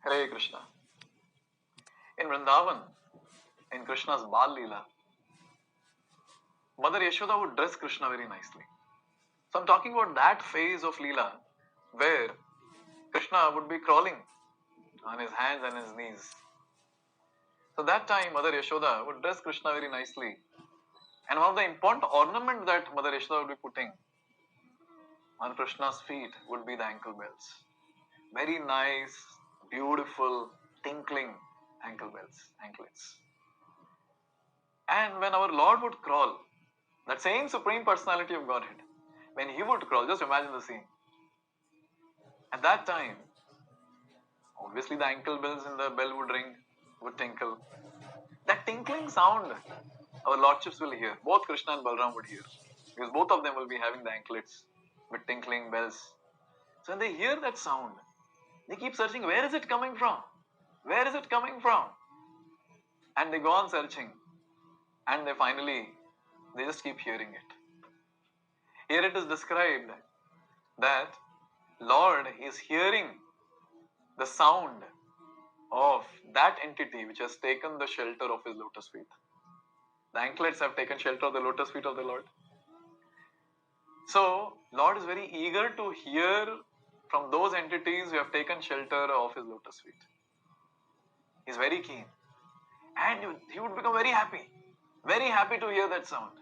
Hare Krishna. In Vrindavan, in Krishna's Bal Leela, Mother Yashoda would dress Krishna very nicely. So I'm talking about that phase of Leela where Krishna would be crawling on his hands and his knees. So that time Mother Yashoda would dress Krishna very nicely. And one of the important ornaments that Mother Yashoda would be putting on Krishna's feet would be the ankle bells. Very nice, beautiful, tinkling ankle bells, anklets. And when our Lord would crawl, that same Supreme Personality of Godhead, when He would crawl, just imagine the scene. At that time, obviously the ankle bells in the bell would ring, would tinkle. That tinkling sound, our Lordships will hear. Both Krishna and Balram would hear. Because both of them will be having the anklets with tinkling bells. So when they hear that sound, they keep searching, where is it coming from? Where is it coming from? And they go on searching. And they just keep hearing it. Here it is described that Lord is hearing the sound of that entity which has taken the shelter of His lotus feet. The anklets have taken shelter of the lotus feet of the Lord. So, Lord is very eager to hear from those entities who have taken shelter of His lotus feet. He is very keen. And He would become very happy to hear that sound.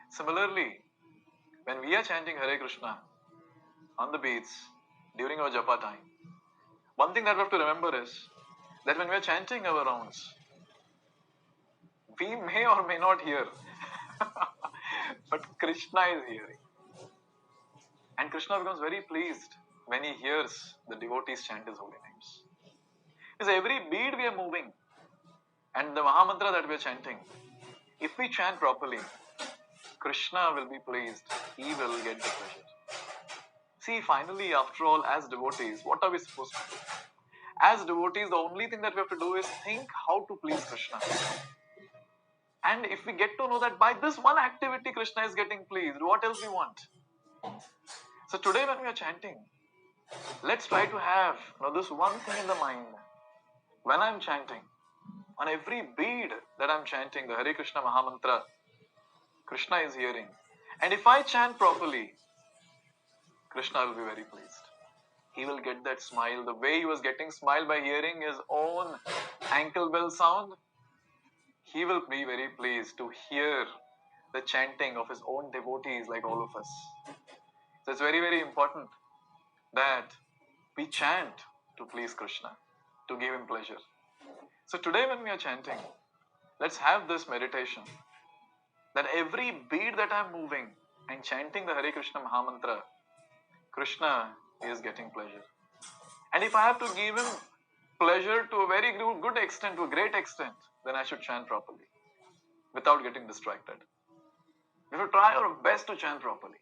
Similarly, when we are chanting Hare Krishna on the beats during our japa time, one thing that we have to remember is that when we are chanting our rounds, we may or may not hear, but Krishna is hearing. And Krishna becomes very pleased when He hears the devotees chant His holy names. Because every bead we are moving and the Mahamantra that we are chanting, if we chant properly, Krishna will be pleased. He will get the pleasure. See, finally, after all, as devotees, what are we supposed to do? As devotees, the only thing that we have to do is think how to please Krishna. And if we get to know that by this one activity Krishna is getting pleased, what else we want? So today when we are chanting, let's try to have this one thing in the mind. When I'm chanting, on every bead that I'm chanting, the Hare Krishna Mahamantra, Krishna is hearing. And if I chant properly, Krishna will be very pleased. He will get that smile. The way He was getting smile by hearing His own ankle bell sound, He will be very pleased to hear the chanting of His own devotees like all of us. So it's very, very important that we chant to please Krishna, to give Him pleasure. So today when we are chanting, let's have this meditation that every bead that I'm moving and chanting the Hare Krishna Mahamantra, Krishna is getting pleasure. And if I have to give Him pleasure to a very good extent, to a great extent, then I should chant properly without getting distracted. We should try our best to chant properly.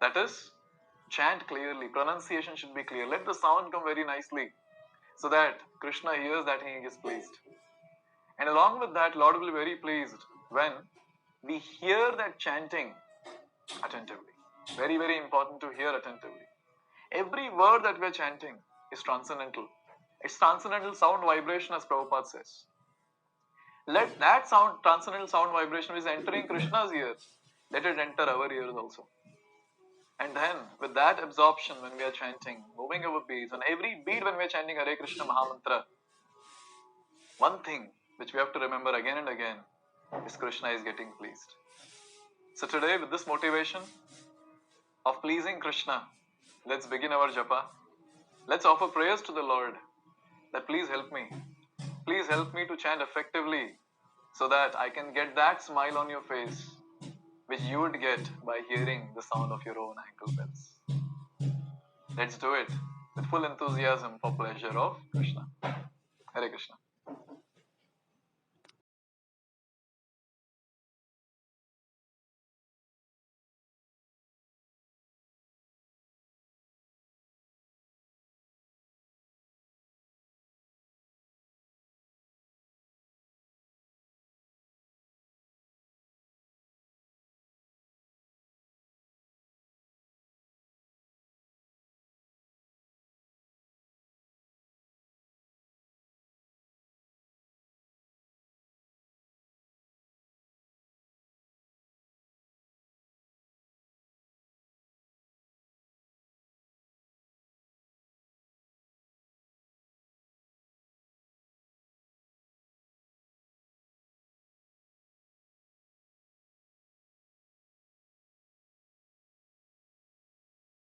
That is, chant clearly. Pronunciation should be clear. Let the sound come very nicely so that Krishna hears that He is pleased. And along with that, Lord will be very pleased when we hear that chanting attentively. Very, very important to hear attentively. Every word that we are chanting is transcendental. It's transcendental sound vibration, as Prabhupada says. Let that sound, transcendental sound vibration, which is entering Krishna's ears, let it enter our ears also. And then, with that absorption, when we are chanting, moving our beads, on every bead when we are chanting Hare Krishna Mahamantra, one thing which we have to remember again and again is Krishna is getting pleased. So today, with this motivation of pleasing Krishna, let's begin our japa. Let's offer prayers to the Lord that please help me. Please help me to chant effectively so that I can get that smile on your face which you would get by hearing the sound of your own ankle bells. Let's do it with full enthusiasm for pleasure of Krishna. Hare Krishna.